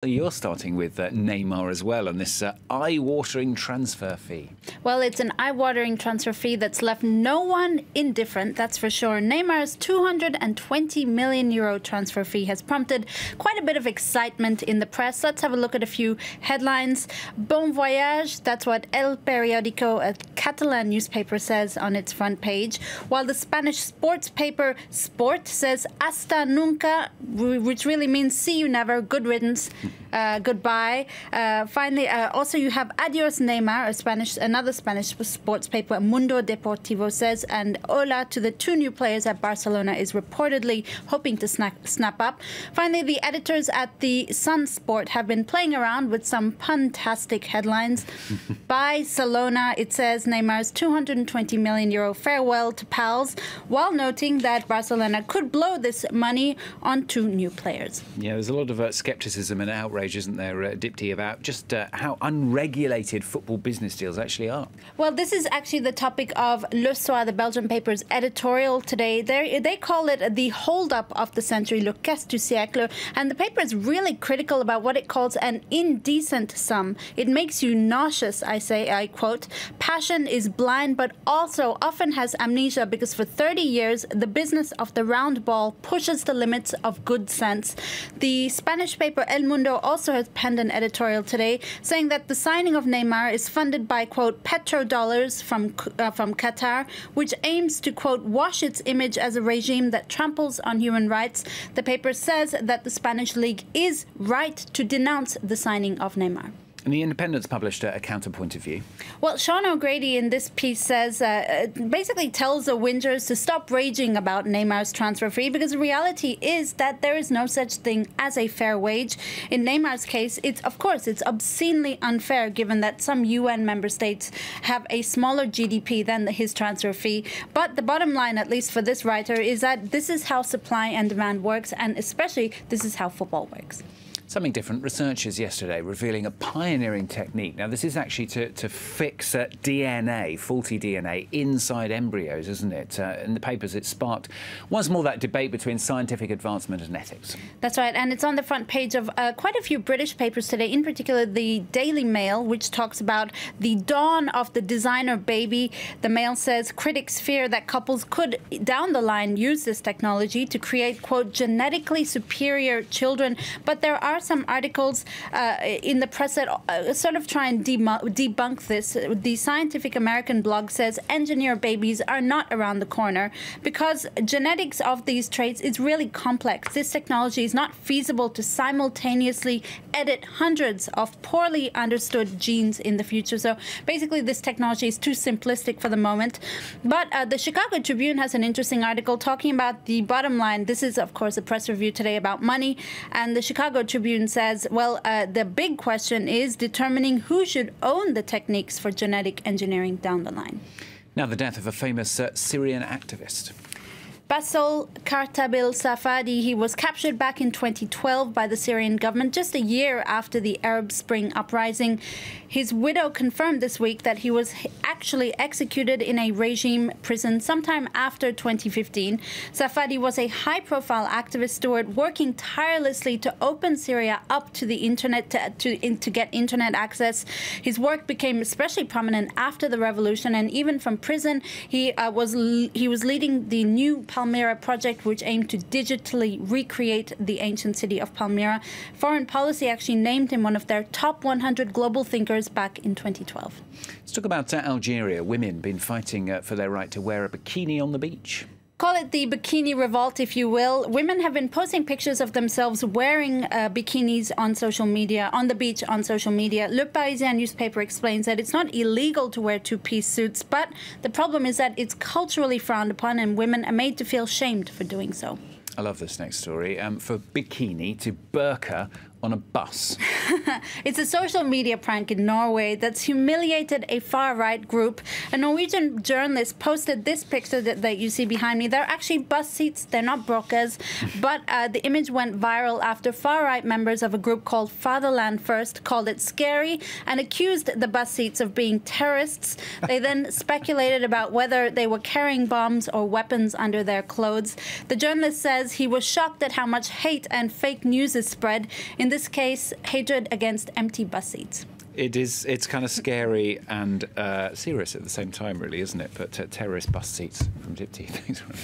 You're starting with Neymar as well, and this eye-watering transfer fee. Well, it's an eye-watering transfer fee that's left no one indifferent, that's for sure. Neymar's €220 million transfer fee has prompted quite a bit of excitement in the press. Let's have a look at a few headlines. Bon Voyage, that's what El Periódico, a Catalan newspaper, says on its front page, while the Spanish sports paper Sport says Hasta nunca, which really means see you never, good riddance. Goodbye. Finally, also you have Adios Neymar, another Spanish sports paper, Mundo Deportivo, says, and hola to the two new players at Barcelona is reportedly hoping to snap up. Finally, the editors at the Sun Sport have been playing around with some puntastic headlines. Barcelona, it says, Neymar's €220 million farewell to pals, while noting that Barcelona could blow this money on two new players. Yeah, there's a lot of scepticism and outrage, isn't there, Dipti, about just how unregulated football business deals actually are? Well, this is actually the topic of Le Soir, the Belgian paper's editorial today. They call it the hold-up of the century, le casse du siècle, and the paper is really critical about what it calls an indecent sum. It makes you nauseous, I quote. Passion is blind, but also often has amnesia, because for 30 years, the business of the round ball pushes the limits of good sense. The Spanish paper El Mundo also has penned an editorial today saying that the signing of Neymar is funded by, quote, petrodollars from Qatar, which aims to, quote, wash its image as a regime that tramples on human rights. The paper says that the Spanish league is right to denounce the signing of Neymar. And the Independent's published a counterpoint of view. Well, Sean O'Grady in this piece says, basically tells the whingers to stop raging about Neymar's transfer fee, because the reality is that there is no such thing as a fair wage. In Neymar's case, it's obscenely unfair, given that some UN member states have a smaller GDP than his transfer fee. But the bottom line, at least for this writer, is that this is how supply and demand works, and especially this is how football works. Something different. Researchers yesterday revealing a pioneering technique. Now, this is actually to fix DNA, faulty DNA, inside embryos, isn't it? In the papers, it sparked once more that debate between scientific advancement and ethics. That's right, and it's on the front page of quite a few British papers today, in particular the Daily Mail, which talks about the dawn of the designer baby. The Mail says critics fear that couples could, down the line, use this technology to create, quote, genetically superior children, but there are some articles in the press that sort of try and debunk this. The Scientific American blog says engineer babies are not around the corner because genetics of these traits is really complex. This technology is not feasible to simultaneously edit hundreds of poorly understood genes in the future. So basically, this technology is too simplistic for the moment. But the Chicago Tribune has an interesting article talking about the bottom line. This is, of course, a press review today about money. And the Chicago Tribune says, well, the big question is determining who should own the techniques for genetic engineering down the line. Now, the death of a famous Syrian activist. Bassel Kartabil Safadi, he was captured back in 2012 by the Syrian government, just a year after the Arab Spring uprising. His widow confirmed this week that he was actually executed in a regime prison sometime after 2015. Safadi was a high-profile activist steward working tirelessly to open Syria up to the internet, to get internet access. His work became especially prominent after the revolution, and even from prison, he was leading the new Palmyra project, which aimed to digitally recreate the ancient city of Palmyra. Foreign Policy actually named him one of their top 100 global thinkers back in 2012. Let's talk about Algeria. Women been fighting for their right to wear a bikini on the beach. Call it the bikini revolt, if you will. Women have been posting pictures of themselves wearing bikinis on social media, on the beach on social media. Le Parisien newspaper explains that it's not illegal to wear two-piece suits, but the problem is that it's culturally frowned upon and women are made to feel shamed for doing so. I love this next story. For bikini to Burqa on a bus. It's a social media prank in Norway that's humiliated a far-right group. A Norwegian journalist posted this picture that you see behind me. They're actually bus seats. They're not burqas. But the image went viral after far-right members of a group called Fatherland First called it scary and accused the bus seats of being terrorists. They then speculated about whether they were carrying bombs or weapons under their clothes. The journalist says he was shocked at how much hate and fake news is spread. In In this case, hatred against empty bus seats. It's kind of scary and serious at the same time, really, isn't it? But terrorist bus seats from Dipti. Thanks very much.